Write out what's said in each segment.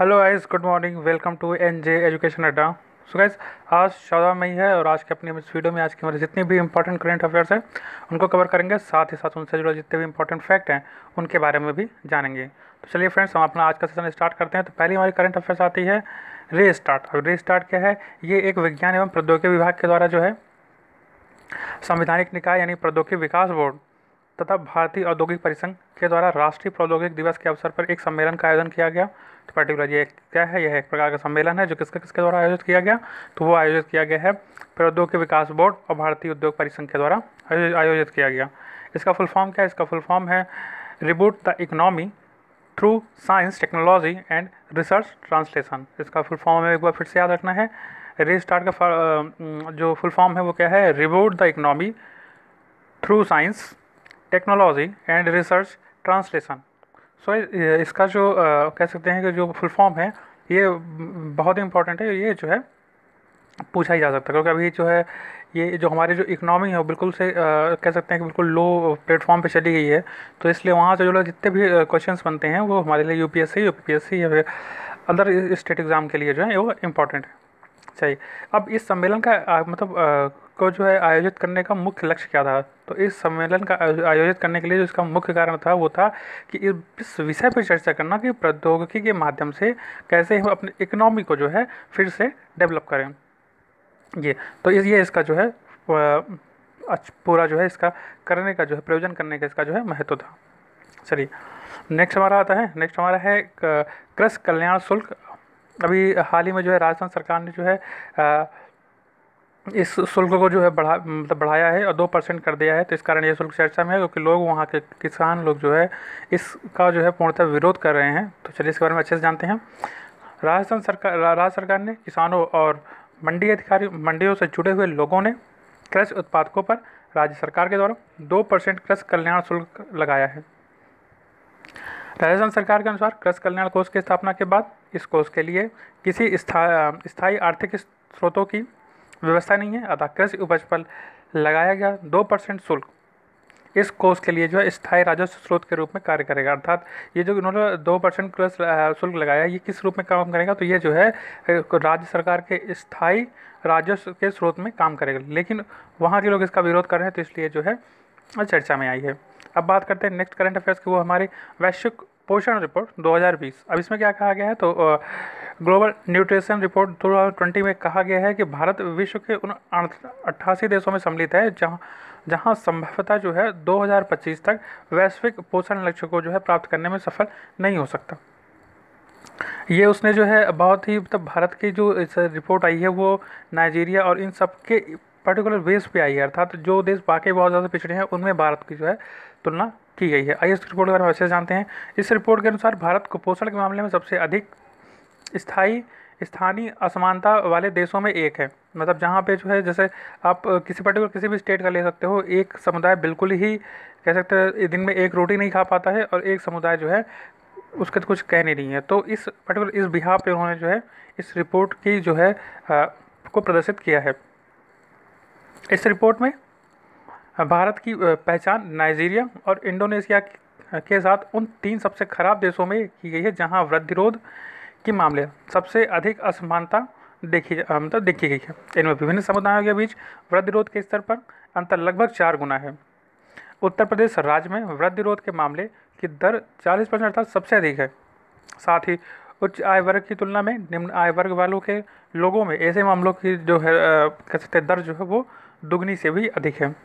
Hello guys, good morning. Welcome to NJ Education Adda. So guys, आज 14 मई है और आज के अपनी इस वीडियो में आज की हमारे जितनी भी इंपॉर्टेंट करंट अफेयर्स हैं उनको कवर करेंगे। साथ ही साथ उनसे जुड़े जितने भी इंपॉर्टेंट फैक्ट हैं उनके बारे में भी जानेंगे। तो चलिए फ्रेंड्स, हम अपना आज का सेशन स्टार्ट करते हैं। तो पहली हमारी करंट अफेयर्स आती है रे स्टार्ट। अब रे स्टार्ट क्या है? ये एक विज्ञान एवं प्रौद्योगिकी विभाग के द्वारा जो है संवैधानिक निकाय यानी प्रौद्योगिकी विकास बोर्ड तथा भारतीय औद्योगिक परिसंघ के द्वारा राष्ट्रीय प्रौद्योगिकी दिवस के अवसर पर एक सम्मेलन का आयोजन किया गया। तो पर्टिकुलर ये क्या है? यह एक प्रकार का सम्मेलन है जो किसके किसके द्वारा आयोजित किया गया? तो वो आयोजित किया गया है प्रौद्योगिकी विकास बोर्ड और भारतीय उद्योग परिसंघ के द्वारा आयोजित किया गया। इसका फुल फॉर्म क्या है? इसका फुल फॉर्म है reboot the economy through science technology and research translation. इसका फुल फॉर्म हमें एक बार फिर से याद रखना है। रीस्टार्ट का जो फुल फॉर्म है वो क्या है? Reboot the economy through science technology and research translation. So इसका जो कह सकते हैं कि जो फुल फॉर्म है ये बहुत ही इंपॉर्टेंट है। ये जो है पूछा ही जा सकता है क्योंकि अभी जो है ये जो हमारी जो इकोनॉमी है वो बिल्कुल से कह सकते हैं कि बिल्कुल लो प्लेटफॉर्म पे चली गई है। तो इसलिए वहाँ से जो लोग जितने भी क्वेश्चंस बनते हैं वो हमारे लिए यूपीएससी यूपीपीएससी या फिर अदर स्टेट एग्ज़ाम के लिए जो है वो इम्पॉर्टेंट है। चाहिए। अब इस सम्मेलन का को जो है आयोजित करने का मुख्य लक्ष्य क्या था? तो इस सम्मेलन का आयोजित करने के लिए जो इसका मुख्य कारण था वो था कि इस विषय पर चर्चा करना कि प्रौद्योगिकी के माध्यम से कैसे हम अपने इकोनॉमी को जो है फिर से डेवलप करें। ये तो ये इसका जो है पूरा जो है इसका करने का जो है प्रयोजन करने का इसका जो है महत्व था। चलिए नेक्स्ट हमारा आता है। नेक्स्ट हमारा है कृषि कल्याण शुल्क। अभी हाल ही में जो है राजस्थान सरकार ने जो है इस शुल्क को जो है बढ़ाया है और 2% कर दिया है। तो इस कारण ये शुल्क चर्चा में है क्योंकि लोग वहाँ के किसान लोग जो है इसका जो है पूर्णतः विरोध कर रहे हैं। तो चलिए इसके बारे में अच्छे से जानते हैं। राज्य सरकार ने किसानों और मंडी अधिकारी मंडियों से जुड़े हुए लोगों ने कृषि उत्पादकों पर राज्य सरकार के द्वारा 2% कृषि कल्याण शुल्क लगाया है। राजस्थान सरकार के अनुसार कृषि कल्याण कोष की स्थापना के बाद इस कोष के लिए किसी स्थायी आर्थिक स्रोतों की व्यवस्था नहीं है, अतः कृषि उपज पर लगाया गया 2% शुल्क इस कोष के लिए जो है स्थायी राजस्व स्रोत के रूप में कार्य करेगा। अर्थात ये जो इन्होंने 2% कृषि शुल्क लगाया ये किस रूप में काम करेगा? तो ये जो है राज्य सरकार के स्थायी राजस्व के स्रोत में काम करेगा। लेकिन वहाँ के लोग इसका विरोध कर रहे हैं तो इसलिए जो है चर्चा में आई है। अब बात करते हैं नेक्स्ट करंट अफेयर्स की। वो हमारी वैश्विक पोषण रिपोर्ट 2020। अब इसमें क्या कहा गया है? तो ग्लोबल न्यूट्रिशन रिपोर्ट 2020 में कहा गया है कि भारत विश्व के उन 88 देशों में सम्मिलित है जहां संभवतः जो है 2025 तक वैश्विक पोषण लक्ष्य को जो है प्राप्त करने में सफल नहीं हो सकता। ये उसने जो है बहुत ही मतलब भारत की जो इस रिपोर्ट आई है वो नाइजीरिया और इन सब के पर्टिकुलर बेस पे आई है। अर्थात जो देश बाकी बहुत ज़्यादा पिछड़े हैं उनमें भारत की जो है तुलना की गई है। आइए इस रिपोर्ट के बारे में अच्छे से जानते हैं। इस रिपोर्ट के अनुसार भारत कुपोषण के मामले में सबसे अधिक स्थानीय असमानता वाले देशों में एक है। मतलब जहाँ पे जो है जैसे आप किसी भी स्टेट का ले सकते हो, एक समुदाय बिल्कुल ही कह सकते हैं दिन में एक रोटी नहीं खा पाता है और एक समुदाय जो है उसके तो कुछ कहने नहीं है। तो इस पर्टिकुलर इस बिहार पे उन्होंने जो है इस रिपोर्ट की जो है को प्रदर्शित किया है। इस रिपोर्ट में भारत की पहचान नाइजीरिया और इंडोनेशिया के साथ उन 3 सबसे खराब देशों में की गई है जहां वृद्धिरोध के मामले सबसे अधिक असमानता देखी गई है। इनमें विभिन्न समुदायों के बीच वृद्धिरोध के स्तर पर अंतर लगभग 4 गुना है। उत्तर प्रदेश राज्य में वृद्धिरोध के मामले की दर 40% अर्थात सबसे अधिक है। साथ ही उच्च आय वर्ग की तुलना में निम्न आय वर्ग वालों के लोगों में ऐसे मामलों की जो है कह सकते हैं दर जो है वो दुगनी से भी अधिक है।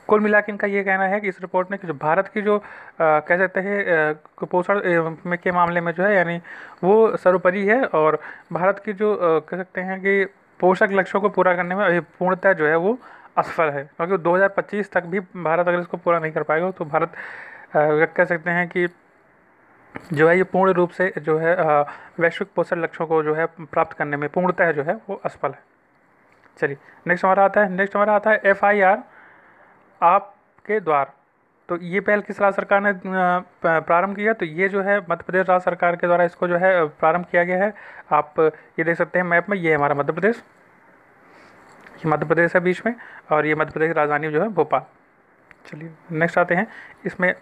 कुल मिला के इनका ये कहना है कि इस रिपोर्ट ने कि जो भारत की जो कह सकते हैं कुपोषण में के मामले में जो है यानी वो सर्वोपरि है और भारत की जो कह सकते हैं कि पोषक लक्ष्यों को पूरा करने में अभी पूर्णतः जो है वो असफल है। क्योंकि 2025 तक भी भारत अगर इसको पूरा नहीं कर पाएगा तो भारत कह सकते हैं कि जो है ये पूर्ण रूप से जो है वैश्विक पोषण लक्ष्यों को जो है प्राप्त करने में पूर्णतः जो है वो असफल है। चलिए नेक्स्ट हमारा आता है FIR आपके द्वार। तो ये पहल किस राज्य सरकार ने प्रारंभ किया? तो ये जो है मध्य प्रदेश राज्य सरकार के द्वारा इसको जो है प्रारंभ किया गया है। आप ये देख सकते हैं मैप में, ये हमारा मध्य प्रदेश, ये मध्य प्रदेश है बीच में और ये मध्य प्रदेश की राजधानी जो है भोपाल। चलिए नेक्स्ट आते हैं। इसमें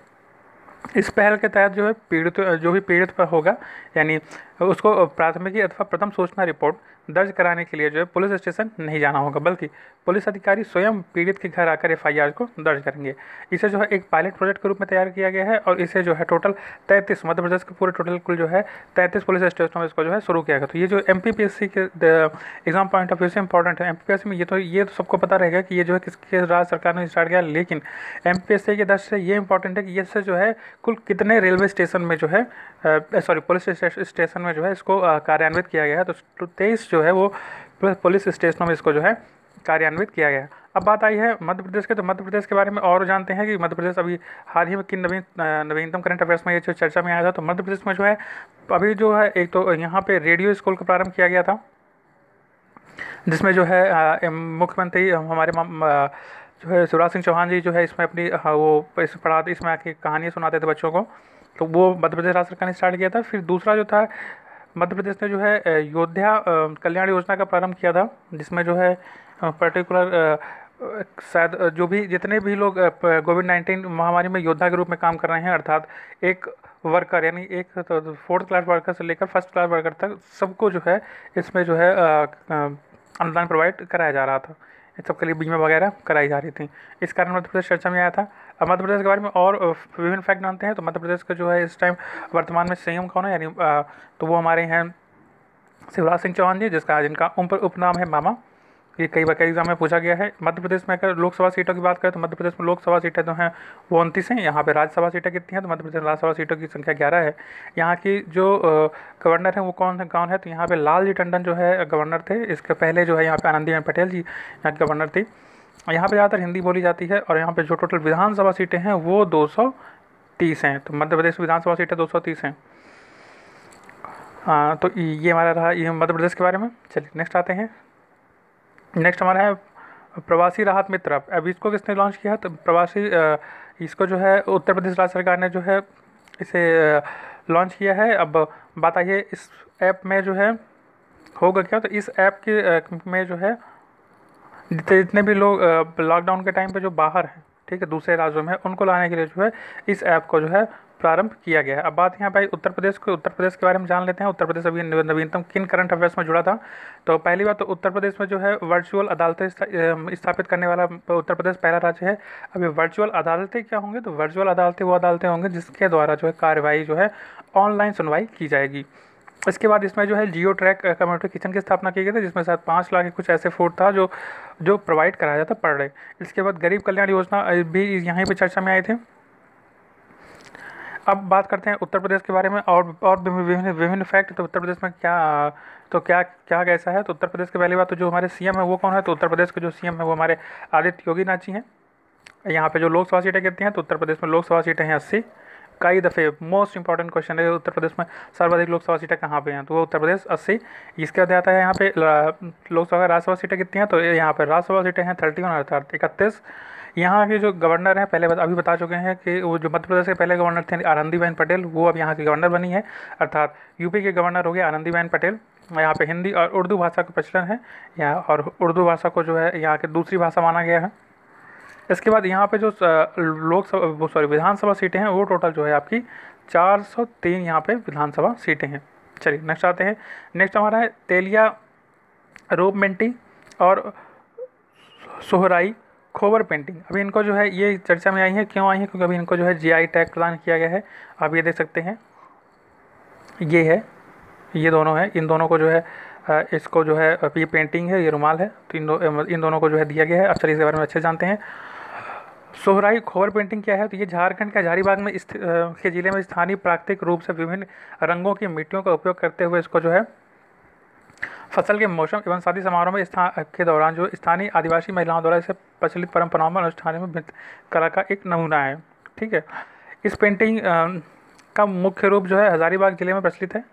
इस पहल के तहत जो है पीड़ित जो भी पीड़ित पर होगा, यानी उसको प्राथमिकी अथवा प्रथम सूचना रिपोर्ट दर्ज कराने के लिए जो है पुलिस स्टेशन नहीं जाना होगा, बल्कि पुलिस अधिकारी स्वयं पीड़ित के घर आकर एफआईआर को दर्ज करेंगे। इसे जो है एक पायलट प्रोजेक्ट के रूप में तैयार किया गया है और इसे जो है टोटल 33 मध्य प्रदेश के पूरे टोटल कुल जो है 33 पुलिस स्टेशनों में इसको जो है शुरू किया गया। तो ये जो एमपीपीएससी के एग्जाम पॉइंट ऑफ व्यू से इंपॉर्टेंट है। एमपीपीएससी में ये तो सबको पता रहेगा कि ये जो है किसके राज्य सरकार ने स्टार्ट किया, लेकिन एमपीपीएससी की दृष्टि से ये इंपॉर्टेंट है कि ये से जो है कुल कितने रेलवे स्टेशन में जो है पुलिस स्टेशन में जो है इसको कार्यान्वित किया गया है। तो 23 जो है वो पुलिस स्टेशनों में इसको जो है कार्यान्वित किया गया। अब बात आई है मध्य प्रदेश के, तो मध्य प्रदेश के बारे में और जानते हैं कि मध्य प्रदेश अभी हाल ही में किन नवीनतम करंट अफेयर्स में ये जो चर्चा में आया था। तो मध्य प्रदेश में जो है अभी जो है एक तो यहाँ पे रेडियो स्कूल का प्रारंभ किया गया था, जिसमें जो है मुख्यमंत्री हमारे जो है शिवराज सिंह चौहान जी जो है इसमें अपनी वो इस पढ़ाते, इसमें आके कहानियाँ सुनाते थे बच्चों को। तो वो मध्य प्रदेश राज्य सरकार ने स्टार्ट किया था। फिर दूसरा जो था मध्य प्रदेश ने जो है योद्धा कल्याण योजना का प्रारंभ किया था, जिसमें जो है पर्टिकुलर शायद जो भी जितने भी लोग कोविड-19 महामारी में योद्धा के रूप में काम कर रहे हैं, अर्थात एक वर्कर यानी एक तो 4th क्लास वर्कर से लेकर 1st क्लास वर्कर तक सबको जो है इसमें जो है अनुदान प्रोवाइड कराया जा रहा था। इस सब के लिए बीमा वगैरह कराई जा रही थी। इस कारण मध्य प्रदेश चर्चा में आया था। अब मध्य प्रदेश के बारे में और विभिन्न फैक्ट जानते हैं। तो मध्य प्रदेश का जो है इस टाइम वर्तमान में सीएम कौन है, यानी तो वो हमारे हैं शिवराज सिंह चौहान जी, जिनका उपनाम है मामा। ये कई एग्जाम में पूछा गया है। मध्य प्रदेश में अगर लोकसभा सीटों की बात करें तो मध्य प्रदेश में लोकसभा सीटें जो हैं वो 29 हैं। यहाँ पे राज्यसभा सीटें कितनी हैं, तो मध्य प्रदेश में राज्यसभा सीटों की संख्या 11 है। यहाँ की जो गवर्नर है वो कौन है, तो यहाँ पे लालजी टंडन जो है गवर्नर थे। इसके पहले जो है यहाँ पे आनंदीबेन पटेल जी यहाँ की गवर्नर थी। यहाँ पे ज़्यादातर हिंदी बोली जाती है और यहाँ पे जो टोटल विधानसभा सीटें हैं वो 230 हैं। तो मध्य प्रदेश विधानसभा सीटें 230 हैं। तो ये हमारा रहा ये मध्य प्रदेश के बारे में। चलिए नेक्स्ट आते हैं। नेक्स्ट हमारा है प्रवासी राहत मित्र। अब इसको किसने लॉन्च किया, तो प्रवासी इसको जो है उत्तर प्रदेश राज्य सरकार ने जो है इसे लॉन्च किया है। अब बात आई है इस ऐप में जो है होगा क्या, तो इस ऐप के में जो है जितने भी लोग लॉकडाउन के टाइम पे जो बाहर हैं, ठीक है, दूसरे राज्यों में, उनको लाने के लिए जो है इस ऐप को जो है प्रारंभ किया गया है। अब बात यहाँ पे उत्तर प्रदेश के बारे में जान लेते हैं। उत्तर प्रदेश अभी नवीनतम किन करंट अफेयर्स में जुड़ा था। तो पहली बात तो उत्तर प्रदेश में जो है वर्चुअल अदालतें स्थापित करने वाला उत्तर प्रदेश पहला राज्य है। अभी वर्चुअल अदालतें क्या होंगे, तो वर्चुअल अदालतें वो अदालतें होंगे जिसके द्वारा जो है कार्यवाही जो है ऑनलाइन सुनवाई की जाएगी। इसके बाद इसमें जो है जियो ट्रैक कम्युनिटी किचन की स्थापना की गई थी, जिसमें शायद 5 लाख कुछ ऐसे फूड था जो प्रोवाइड कराया जाता पर डे। इसके बाद गरीब कल्याण योजना भी यहीं पे चर्चा में आई थी। अब बात करते हैं उत्तर प्रदेश के बारे में और विभिन्न फैक्ट। तो उत्तर प्रदेश में क्या कैसा है। तो उत्तर प्रदेश की पहली बात तो जो हमारे सीएम है वो कौन है, तो उत्तर प्रदेश के जो सीएम है वो हमारे आदित्य योगी नाथ जी हैं। यहाँ पे जो लोकसभा सीटें कितनी हैं, तो उत्तर प्रदेश में लोकसभा सीटें हैं 80। कई दफ़े मोस्ट इंपॉर्टेंट क्वेश्चन है उत्तर प्रदेश में सर्वाधिक लोकसभा सीटें कहाँ पे हैं, तो वो उत्तर प्रदेश 80। इसके बाद आता है यहाँ पे लोकसभा राज्यसभा सीटें कितनी हैं, तो यहाँ पे राज्यसभा सीटें हैं 31 अर्थात 31। यहाँ के जो गवर्नर हैं अभी बता चुके हैं कि वो जो मध्य प्रदेश के पहले गवर्नर थे आनंदीबेन पटेल, वो अब यहाँ की गवर्नर बनी है, अर्थात यूपी के गवर्नर हो गए आनंदीबेन पटेल। यहाँ पे हिंदी और उर्दू भाषा का प्रचलन है यहाँ, और उर्दू भाषा को जो है यहाँ की दूसरी भाषा माना गया है। इसके बाद यहाँ पे जो विधानसभा सीटें हैं वो टोटल जो है आपकी 403 यहाँ पे विधानसभा सीटें हैं। चलिए नेक्स्ट आते हैं। नेक्स्ट हमारा है तेलिया रोप मेंटी और सोहराई खोबर पेंटिंग। अभी इनको जो है ये चर्चा में आई है, क्यों आई है, क्योंकि अभी इनको जो है जीआई टैग प्रदान किया गया है। आप ये देख सकते हैं, ये दोनों है, इन दोनों को जो है इसको जो है ये पेंटिंग है, ये रुमाल है, तो इन दोनों को जो है दिया गया है। अब चलिए इसके बारे में अच्छे जानते हैं। सोहराई खोबर पेंटिंग क्या है, तो ये झारखंड के हजारीबाग में के ज़िले में स्थानीय प्राकृतिक रूप से विभिन्न रंगों की मिट्टियों का उपयोग करते हुए इसको जो है फसल के मौसम एवं शादी समारोह में के दौरान जो स्थानीय आदिवासी महिलाओं द्वारा इसे प्रचलित परंपराओं में अनुष्ठान में कला का एक नमूना है। ठीक है, इस पेंटिंग का मुख्य रूप जो है हजारीबाग जिले में प्रचलित है।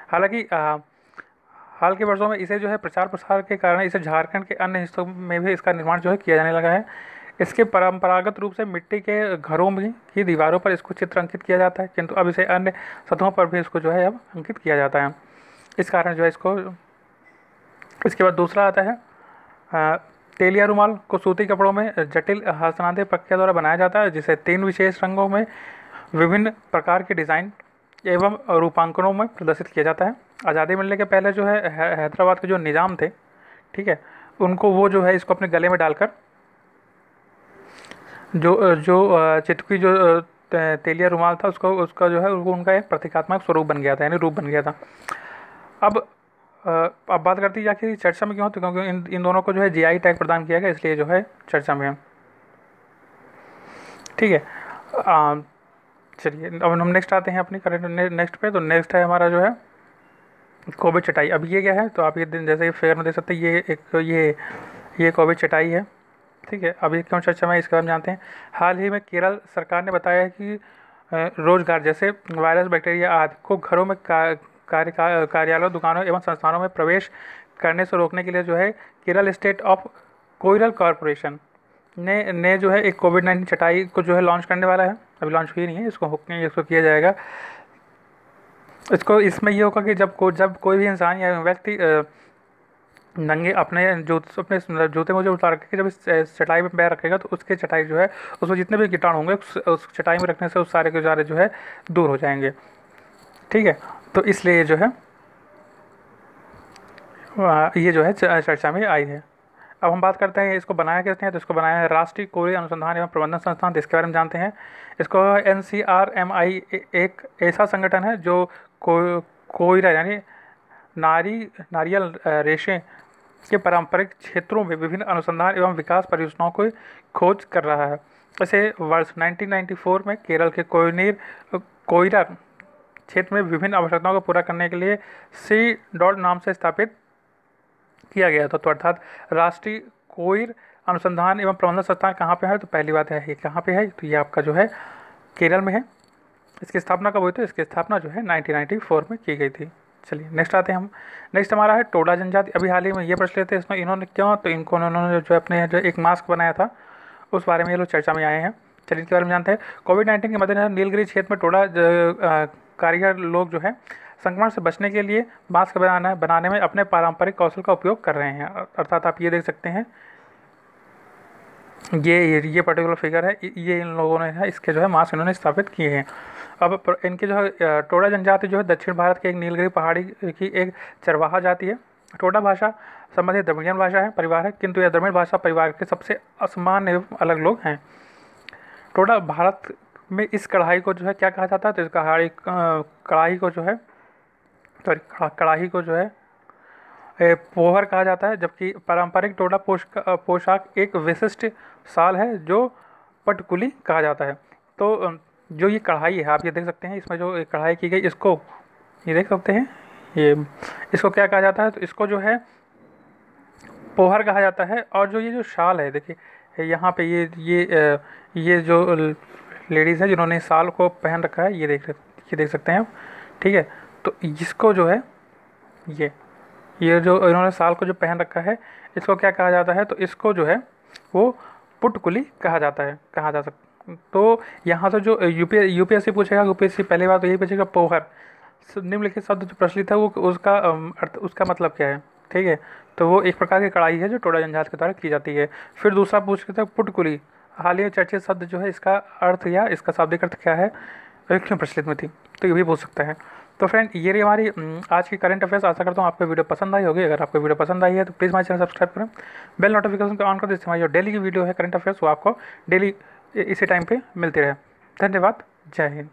हालांकि हाल के वर्षों में इसे जो है प्रचार प्रसार के कारण इसे झारखंड के अन्य हिस्सों में भी इसका निर्माण जो है किया जाने लगा है। इसके परंपरागत रूप से मिट्टी के घरों में की दीवारों पर इसको चित्र अंकित किया जाता है, किंतु अब इसे अन्य सतहों पर भी इसको जो है अब अंकित किया जाता है। इस कारण जो है इसको, इसके बाद दूसरा आता है तेलिया रुमाल को सूती कपड़ों में जटिल हस्तनादे प्रक्रिया द्वारा बनाया जाता है, जिसे 3 विशेष रंगों में विभिन्न प्रकार के डिज़ाइन एवं रूपांकनों में प्रदर्शित किया जाता है। आज़ादी मिलने के पहले जो है हैदराबाद के जो निज़ाम थे, ठीक है, उनको वो जो है इसको अपने गले में डालकर जो जो चितकुई जो तेलिया रुमाल था उसका जो है वो उनका एक प्रतीकात्मक स्वरूप बन गया था, यानी रूप बन गया था। अब बात करती है आखिर चर्चा में क्यों, तो क्योंकि इन दोनों को जो है जीआई टैग प्रदान किया गया, इसलिए जो है चर्चा में है। ठीक है, चलिए अब हम नेक्स्ट आते हैं अपनी करेंट नेक्स्ट पे। तो नेक्स्ट है हमारा जो है कोविड चटाई। अब ये क्या है, तो आप ये जैसे फिगर में देख सकते हैं, ये कोविड चटाई है। ठीक है, अब ये क्यों चर्चा में इसके बारे में जानते हैं। हाल ही में केरल सरकार ने बताया है कि रोजगार जैसे वायरस, बैक्टीरिया आदि को घरों में कार्यालयों, दुकानों एवं संस्थानों में प्रवेश करने से रोकने के लिए जो है केरल स्टेट ऑफ कोयरल कॉरपोरेशन ने जो है एक कोविड-19 चटाई को जो है लॉन्च करने वाला है। अभी लॉन्च हुई नहीं है, इसको किया जाएगा। इसमें ये होगा कि जब कोई भी इंसान या व्यक्ति नंगे अपने जूते मुझे उतार के जब इस चटाई में पैर रखेगा, तो उसके चटाई जो है उसमें जितने भी कीटाणु होंगे उस चटाई में रखने से उस सारे के सारे जो है दूर हो जाएंगे। ठीक है, तो इसलिए ये जो है चर्चा में आई है। अब हम बात करते हैं इसको बनाया किसने है, तो इसको बनाया है राष्ट्रीय कोयला अनुसंधान एवं प्रबंधन संस्थान। तो इसके बारे में जानते हैं। इसको NCRMI एक ऐसा संगठन है जो कोयला यानी नारियल रेशे के पारंपरिक क्षेत्रों में विभिन्न अनुसंधान एवं विकास परियोजनाओं को खोज कर रहा है। इसे वर्ष 1994 में केरल के कोयरा क्षेत्र में विभिन्न आवश्यकताओं को पूरा करने के लिए C. नाम से स्थापित किया गया था। तो अर्थात राष्ट्रीय कोयला अनुसंधान एवं प्रबंधन संस्थान कहाँ पे है, तो पहली बात है ये कहाँ पे है, तो ये आपका जो है केरल में है। इसकी स्थापना कब हुई, तो इसकी स्थापना जो है 1994 में की गई थी। चलिए नेक्स्ट आते हैं हम। नेक्स्ट हमारा है टोडा जनजाति। अभी हाल ही में ये प्रश्न लेते हैं, इसमें इन्होंने क्यों, तो इन्होंने जो अपने जो एक मास्क बनाया था उस बारे में ये लोग चर्चा में आए हैं। चलिए इनके बारे में जानते हैं। कोविड-19 के मद्देनजर नीलगिरी क्षेत्र में टोडा कारीगर लोग जो है संक्रमण से बचने के लिए मास्क बनाने में अपने पारंपरिक कौशल का उपयोग कर रहे हैं। अर्थात आप ये देख सकते हैं, ये पर्टिकुलर फिगर है, ये इन लोगों ने है इसके जो है मास्क इन्होंने स्थापित किए हैं। अब इनके जो है टोडा जनजाति जो है दक्षिण भारत के एक नीलगिरी पहाड़ी की एक चरवाहा जाति है। टोडा भाषा संबंधित द्रविड़ियन भाषा है परिवार है, किंतु यह द्रविड़ भाषा परिवार के सबसे असामान्य एवं अलग लोग हैं। टोडा भारत में इस कढ़ाई को जो है क्या कहा जाता है, तो इस कढ़ाई को जो है कढ़ाई को जो है पोहर कहा जाता है। जबकि पारंपरिक टोडा पोशाक एक विशिष्ट शाल है जो पटकुली कहा जाता है। तो जो ये कढ़ाई है आप ये देख सकते हैं, इसमें जो कढ़ाई की गई इसको ये देख सकते हैं, इसको क्या कहा जाता है, तो इसको जो है पोहर कहा जाता है। और जो ये जो शाल है देखिए यहाँ पे ये जो लेडीज़ हैं जिन्होंने शाल को पहन रखा है, ये देख सकते हैं आप। ठीक है, तो इसको जो है ये जो इन्होंने शाल को जो पहन रखा है इसको क्या कहा जाता है, तो इसको जो है वो पुटकुली कहा जा सकता। तो यहाँ से जो यूपीएससी पूछेगा, यूपीएससी पहली बात तो यही पूछेगा पोहर निम्नलिखित शब्द जो प्रचलित है वो उसका अर्थ उसका मतलब क्या है। ठीक है, तो वो एक प्रकार की कढ़ाई है जो टोडा जनजाति के द्वारा की जाती है। फिर दूसरा पूछता है पुटकुली, हाल ही में चर्चित शब्द जो है इसका अर्थ या इसका शाब्दिक अर्थ क्या है, क्यों प्रचलित में थी, तो ये भी पूछ सकता है। तो फ्रेंड ये रही हमारी आज की करंट अफेयर्स। आशा करता हूँ आपको वीडियो पसंद आई होगी। अगर आपको वीडियो पसंद आई है तो प्लीज़ हमारे चैनल सब्सक्राइब करें, बेल नोटिफिकेशन को ऑन कर दें, हमारी जो डेली की वीडियो है करंट अफेयर्स वो आपको डेली इसी टाइम पे मिलती रहे। धन्यवाद, जय हिंद।